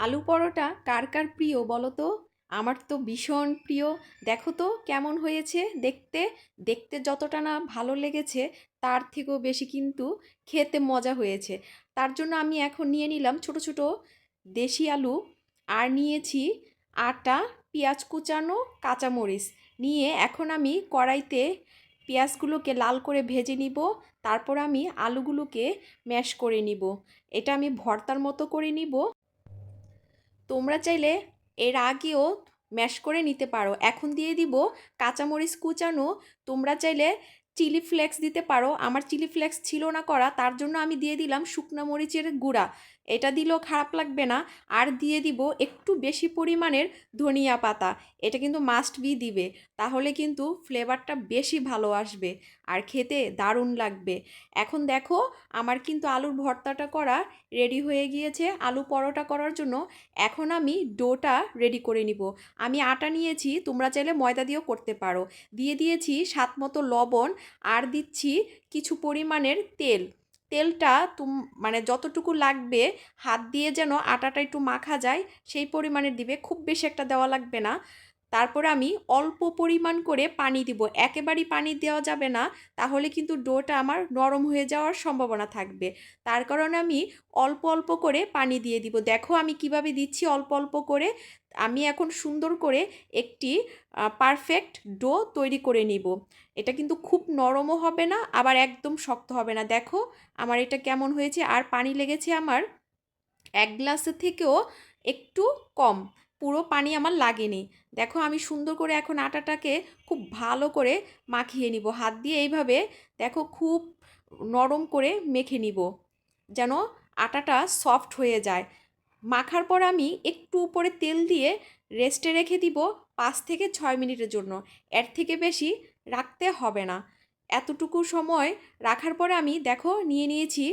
আলু পরোটা কার কার প্রিয় বলো তো? আমার তো ভীষণ প্রিয়। দেখো তো কেমন হয়েছে দেখতে। দেখতে যতটা না ভালো লেগেছে, তার থেকেও বেশি কিন্তু খেতে মজা হয়েছে। তার জন্য আমি এখন নিয়ে নিলাম ছোট ছোট দেশি আলু, আর নিয়েছি আটা, পেঁয়াজ কুচানো, কাঁচামরিচ নিয়ে এখন আমি কড়াইতে পেঁয়াজগুলোকে লাল করে ভেজে নিব। তারপর আমি আলুগুলোকে ম্যাশ করে নিব। এটা আমি ভর্তার মতো করে নিব। তোমরা চাইলে এর আগেও ম্যাশ করে নিতে পারো। এখন দিয়ে দিব কাঁচামরিচ কুচানো। তোমরা চাইলে চিলি ফ্লেক্স দিতে পারো। আমার চিলি ফ্লেক্স ছিল না করা, তার জন্য আমি দিয়ে দিলাম শুকনো মরিচের গুঁড়া। এটা দিলেও খারাপ লাগবে না। আর দিয়ে দিব একটু বেশি পরিমাণের ধনিয়া পাতা। এটা কিন্তু মাস্ট বি দিবে, তাহলে কিন্তু ফ্লেভারটা বেশি ভালো আসবে আর খেতে দারুণ লাগবে। এখন দেখো, আমার কিন্তু আলুর ভর্তাটা করা রেডি হয়ে গিয়েছে আলু পরোটা করার জন্য। এখন আমি ডোটা রেডি করে নিব। আমি আটা নিয়েছি, তোমরা চাইলে ময়দা দিয়েও করতে পারো। দিয়ে দিয়েছি স্বাদ মতো লবণ, আর দিচ্ছি কিছু পরিমাণের তেল। তেলটা মানে যতটুকু লাগবে, হাত দিয়ে যেন আটাটা একটু মাখা যায় সেই পরিমাণের দিবে, খুব বেশি একটা দেওয়া লাগবে না। তারপরে আমি অল্প পরিমাণ করে পানি দিব, একেবারেই পানি দেওয়া যাবে না, তাহলে কিন্তু ডোটা আমার নরম হয়ে যাওয়ার সম্ভাবনা থাকবে। তার কারণে আমি অল্প অল্প করে পানি দিয়ে দিব। দেখো আমি কিভাবে দিচ্ছি অল্প অল্প করে। আমি এখন সুন্দর করে একটি পারফেক্ট ডো তৈরি করে নিব। এটা কিন্তু খুব নরমও হবে না, আবার একদম শক্ত হবে না। দেখো আমার এটা কেমন হয়েছে। আর পানি লেগেছে আমার এক গ্লাসের থেকেও একটু কম, পুরো পানি আমার লাগেনি। দেখো আমি সুন্দর করে এখন আটাটাকে খুব ভালো করে মাখিয়ে নিব হাত দিয়ে এইভাবে। দেখো খুব নরম করে মেখে নিব, যেন আটাটা সফট হয়ে যায়। মাখার পর আমি একটু উপরে তেল দিয়ে রেস্টে রেখে দিব 5 থেকে 6 মিনিটের জন্য। এর থেকে বেশি রাখতে হবে না। এতটুকু সময় রাখার পরে আমি দেখো নিয়ে নিয়েছি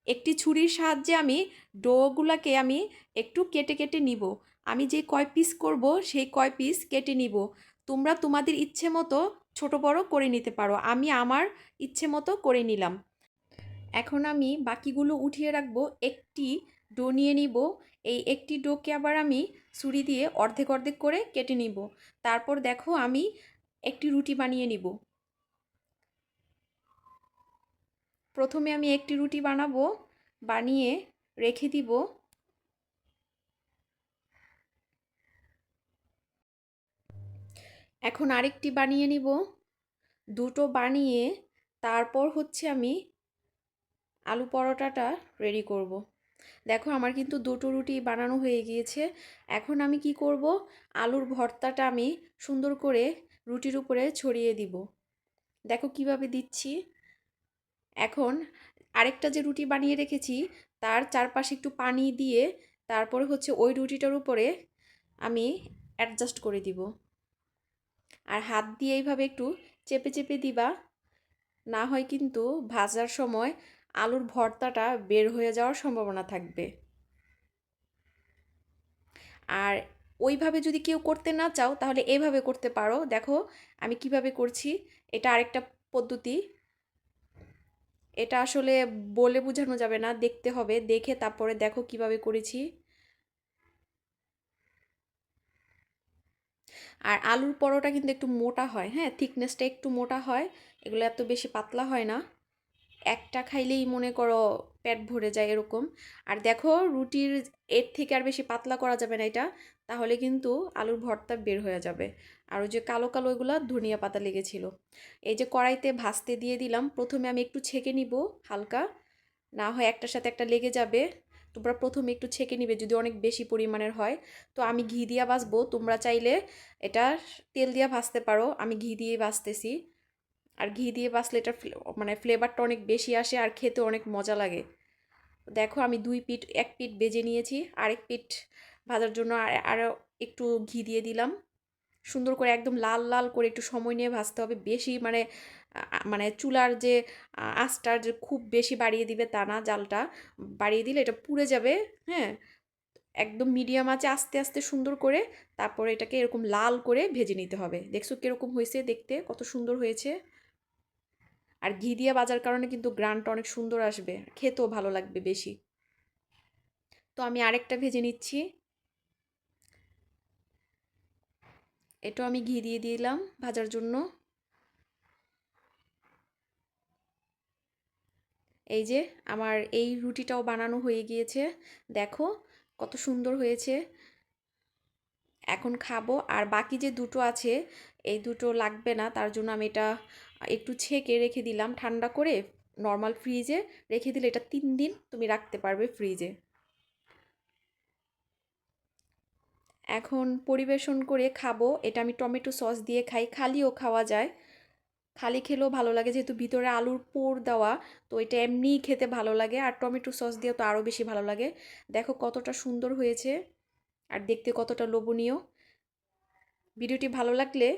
একটি ছুরির সাহায্যে। আমি ডোগুলাকে আমি একটু কেটে কেটে নিব। আমি যে কয় পিস করব সেই কয় পিস কেটে নিব। তোমরা তোমাদের ইচ্ছে মতো ছোট বড় করে নিতে পারো। আমি আমার ইচ্ছে মতো করে নিলাম। এখন আমি বাকিগুলো উঠিয়ে রাখবো। একটি ডো নিয়ে নিব। এই একটি ডোকে আবার আমি ছুরি দিয়ে অর্ধেক অর্ধেক করে কেটে নিব। তারপর দেখো আমি একটি রুটি বানিয়ে নিব। প্রথমে আমি একটি রুটি বানাবো, বানিয়ে রেখে দিব। এখন আরেকটি বানিয়ে নিব। দুটো বানিয়ে তারপর হচ্ছে আমি আলু পরোটাটা রেডি করব। দেখো আমার কিন্তু দুটো রুটি বানানো হয়ে গিয়েছে। এখন আমি কি করব, আলুর ভর্তাটা আমি সুন্দর করে রুটির উপরে ছড়িয়ে দিব। দেখো কিভাবে দিচ্ছি। এখন আরেকটা যে রুটি বানিয়ে রেখেছি, তার চারপাশে একটু পানি দিয়ে তারপরে হচ্ছে ওই রুটিটার উপরে আমি অ্যাডজাস্ট করে দিব। আর হাত দিয়ে এইভাবে একটু চেপে চেপে দিবা, না হয় কিন্তু ভাজার সময় আলুর ভর্তাটা বের হয়ে যাওয়ার সম্ভাবনা থাকবে। আর ওইভাবে যদি কেউ করতে না চাও, তাহলে এভাবে করতে পারো। দেখো আমি কিভাবে করছি। এটা আরেকটা পদ্ধতি। এটা আসলে বলে বোঝানো যাবে না, দেখতে হবে। দেখে তারপরে দেখো কিভাবে করেছি। আর আলুর পরোটা কিন্তু একটু মোটা হয়, হ্যাঁ, থিকনেসটা একটু মোটা হয়। এগুলো এত বেশি পাতলা হয় না। একটা খাইলেই মনে করো পেট ভরে যায় এরকম। আর দেখো রুটির এর থেকে আর বেশি পাতলা করা যাবে না এটা, তাহলে কিন্তু আলুর ভর্তা বের হয়ে যাবে। আর ওই যে কালো কালো এগুলো ধনিয়া পাতা লেগেছিল। এই যে কড়াইতে ভাজতে দিয়ে দিলাম। প্রথমে আমি একটু ছেঁকে নিব হালকা, না হয় একটার সাথে একটা লেগে যাবে। তোমরা প্রথমে একটু ছেঁকে নিবে যদি অনেক বেশি পরিমাণের হয়। তো আমি ঘি দিয়া ভাজবো, তোমরা চাইলে এটা তেল দিয়া ভাজতে পারো। আমি ঘি দিয়ে ভাজতেছি। আর ঘি দিয়ে বাছলে এটা মানে ফ্লেভারটা অনেক বেশি আসে আর খেতে অনেক মজা লাগে। দেখো আমি দুই পিঠ, এক পিঠ ভেজে নিয়েছি, আরেক পিঠ ভাজার জন্য আরও একটু ঘি দিয়ে দিলাম। সুন্দর করে একদম লাল লাল করে একটু সময় নিয়ে ভাজতে হবে। বেশি মানে মানে চুলার যে আঁচটার যে খুব বেশি বাড়িয়ে দিবে তা না, জালটা বাড়িয়ে দিলে এটা পুড়ে যাবে। হ্যাঁ, একদম মিডিয়াম আঁচে আস্তে আস্তে সুন্দর করে তারপরে এটাকে এরকম লাল করে ভেজে নিতে হবে। দেখছো কিরকম হয়েছে দেখতে, কত সুন্দর হয়েছে। আর ঘি দিয়ে ভাজার কারণে কিন্তু গ্রানটা অনেক সুন্দর আসবে, খেতেও ভালো লাগবে বেশি। তো আমি আরেকটা ভেজে নিচ্ছি। এটাও আমি ঘি দিয়ে দিলাম ভাজার জন্য। এই যে আমার এই রুটিটাও বানানো হয়ে গিয়েছে, দেখো কত সুন্দর হয়েছে। এখন খাবো। আর বাকি যে দুটো আছে এই দুটো লাগবে না, তার জন্য আমি এটা একটু ছেঁকে রেখে দিলাম ঠান্ডা করে। নর্মাল ফ্রিজে রেখে দিলে এটা 3 দিন তুমি রাখতে পারবে ফ্রিজে। এখন পরিবেশন করে খাবো। এটা আমি টমেটো সস দিয়ে খাই, খালিও খাওয়া যায়। খালি খেলেও ভালো লাগে, যেহেতু ভিতরে আলুর পুর দেওয়া, তো এটা এমনিই খেতে ভালো লাগে। আর টমেটো সস দিয়ে তো আরও বেশি ভালো লাগে। দেখো কতটা সুন্দর হয়েছে আর দেখতে কতটা লোভনীয়। ভিডিওটি ভালো লাগলে